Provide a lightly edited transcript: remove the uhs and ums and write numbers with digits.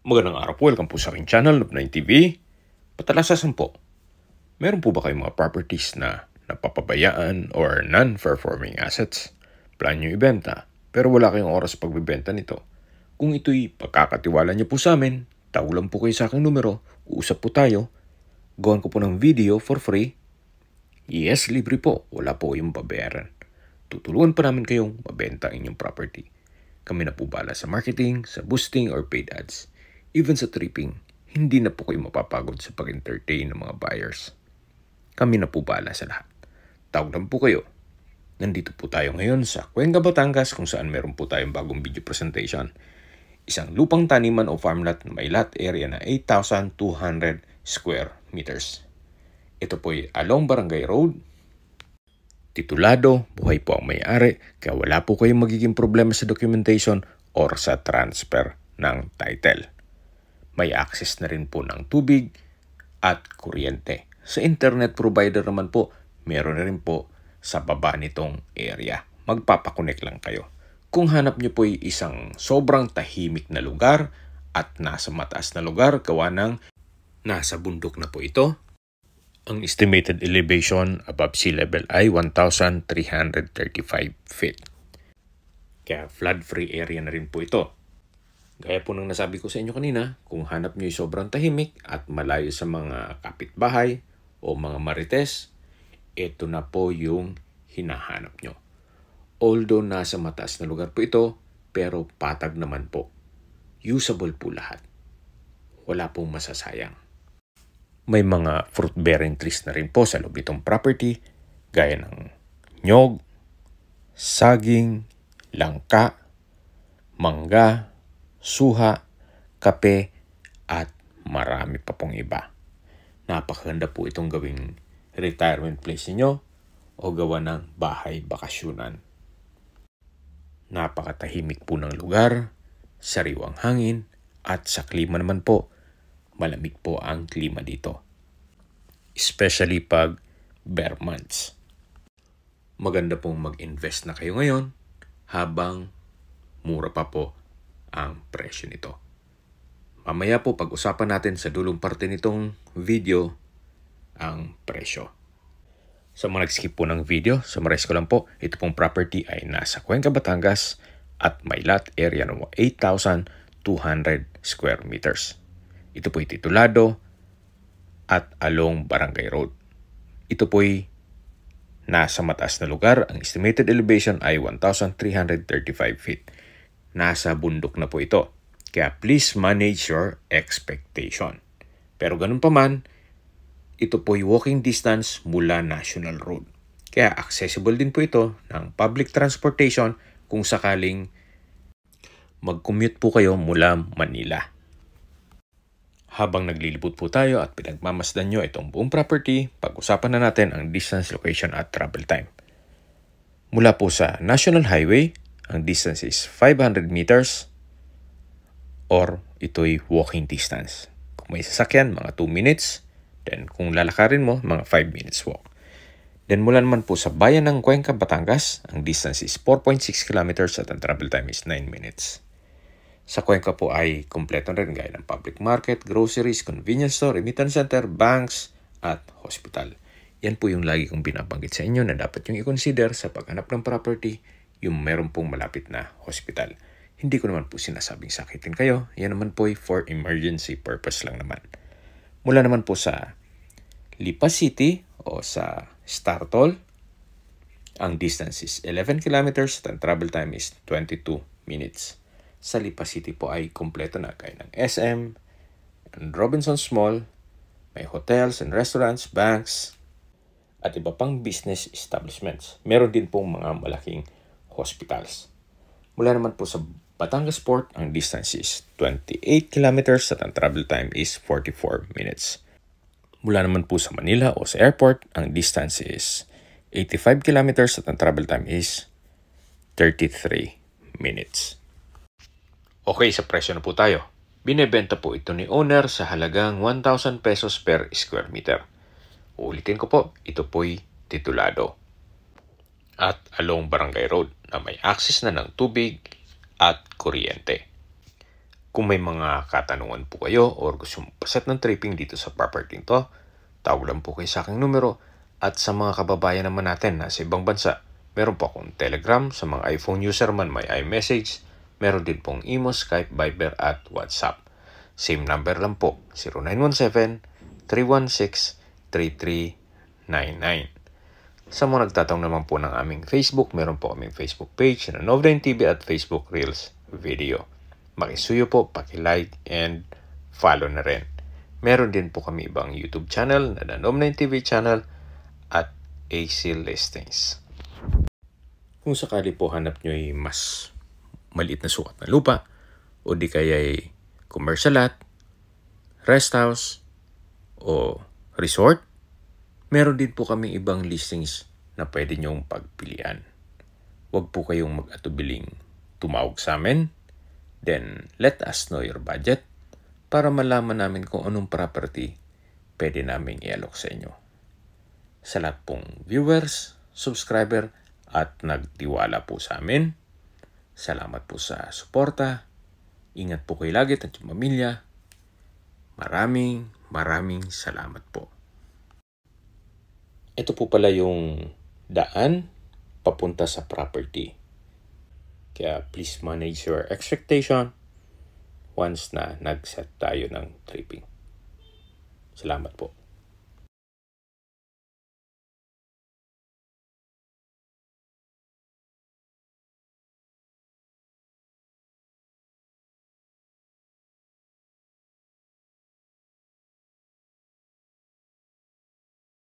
Magandang araw po, welcome po sa aking channel, Love9 TV. Patalasasan po, meron po ba kayong mga properties na napapabayaan or non-performing assets? Plan nyo ibenta, pero wala kayong oras pagbibenta nito. Kung ito'y pagkakatiwala nyo po sa amin, tawag lang po kayo sa aking numero, uusap po tayo, gawan ko po ng video for free. Yes, libre po, wala po kayong babayaran. Tutulungan pa namin kayong mabenta ang inyong property. Kami na po bala sa marketing, sa boosting or paid ads. Even sa tripping, hindi na po kayo mapapagod sa pag-entertain ng mga buyers. Kami na po bahala sa lahat. Tawag lang po kayo. Nandito po tayo ngayon sa Cuenca, Batangas kung saan meron po tayong bagong video presentation. Isang lupang taniman o farmlot na may lot area na 8,200 square meters. Ito po ay along Barangay Road. Titulado, buhay po ang may-ari, kaya wala po kayong magiging problema sa documentation or sa transfer ng title. May access na rin po ng tubig at kuryente. Sa internet provider naman po, meron na rin po sa baba nitong area. Magpapakonek lang kayo. Kung hanap nyo po ay isang sobrang tahimik na lugar at nasa mataas na lugar, gawa ng nasa bundok na po ito, ang estimated elevation above sea level ay 1,335 feet. Kaya flood-free area na rin po ito. Gaya po ng nasabi ko sa inyo kanina, kung hanap nyo yung sobrang tahimik at malayo sa mga kapitbahay o mga marites, ito na po yung hinahanap nyo. Although nasa mataas na lugar po ito, pero patag naman po. Usable po lahat. Wala pong masasayang. May mga fruit-bearing trees na rin po sa loob nitong property, gaya ng nyog, saging, langka, mangga, suha, kape, at marami pa pong iba. Napakaganda po itong gawing retirement place niyo o gawa ng bahay bakasyunan. Napakatahimik po ng lugar, sariwang hangin, at sa klima naman po, malamig po ang klima dito. Especially pag bare months. Maganda pong mag-invest na kayo ngayon habang mura pa po ang presyo nito. Mamaya po pag-usapan natin sa dulong parte nitong video ang presyo. Sa mga nag-skip po ng video, summarize ko lang po, ito pong property ay nasa Cuenca, Batangas at may lot area ng 8,200 square meters. Ito po ay titulado at along Barangay Road. Ito po ay nasa mataas na lugar. Ang estimated elevation ay 1,335 feet. Nasa bundok na po ito. Kaya please manage your expectation. Pero ganun pa man, ito po ay walking distance mula National Road. Kaya accessible din po ito ng public transportation kung sakaling mag-commute po kayo mula Manila. Habang naglilibot po tayo at pinagmamasdan nyo itong buong property, pag-usapan na natin ang distance, location at travel time. Mula po sa National Highway, ang distance is 500 meters or ito'y walking distance. Kung may sasakyan, mga 2 minutes. Then kung lalakarin mo, mga 5 minutes walk. Then mula naman po sa bayan ng Cuenca, Batangas, ang distance is 4.6 kilometers at ang travel time is 9 minutes. Sa Cuenca po ay kompleto rin gaya ng public market, groceries, convenience store, remittance center, banks, at hospital. Yan po yung lagi kong binabanggit sa inyo na dapat yung i-consider sa paghanap ng property, yung meron pong malapit na hospital. Hindi ko naman po sinasabing sakitin kayo. Yan naman po ay for emergency purpose lang naman. Mula naman po sa Lipa City o sa Startol, ang distance is 11 kilometers at ang travel time is 22 minutes. Sa Lipa City po ay kompleto na gaya ng SM and Robinsons Mall, may hotels and restaurants, banks, at iba pang business establishments. Meron din pong mga malaking hospitals. Mula naman po sa Batangas Port, ang distance is 28 kilometers at ang travel time is 44 minutes. Mula naman po sa Manila o sa airport, ang distance is 85 kilometers at ang travel time is 33 minutes. Okay, sa presyo na po tayo. Binebenta po ito ni owner sa halagang 1,000 pesos per square meter. Uulitin ko po, ito po'y titulado at along Barangay Road na may access na ng tubig at kuryente. Kung may mga katanungan po kayo or gusto mo paset ng tripping dito sa property to, tawag lang po kayo sa aking numero. At sa mga kababayan naman natin na sa ibang bansa, meron po akong Telegram. Sa mga iPhone user man, may iMessage. Meron din pong Imo, Skype, Viber at WhatsApp. Same number lang po, 0917-316-3399. Sa mga nagtatawag naman po ng aming Facebook, meron po aming Facebook page na Nov9 TV at Facebook Reels Video. Makisuyo po, paki-like and follow na rin. Meron din po kami ibang YouTube channel na Nov9 TV channel at AC Listings. Kung sakali po hanap nyo ay mas maliit na sukat na lupa o di kaya ay commercial lot, rest house o resort, meron din po kami ibang listings na pwede nyong pagpilian. Huwag po kayong mag-atubiling tumawag sa amin. Then, let us know your budget para malaman namin kung anong property pwede namin i-alok sa inyo. Sa lahat pong viewers, subscriber, at nagtiwala po sa amin, salamat po sa suporta. Ingat po kayo lagi at yung pamilya. Maraming salamat po. Ito po pala yung daan papunta sa property. Kaya please manage your expectation once na nag-set tayo ng tripping. Salamat po.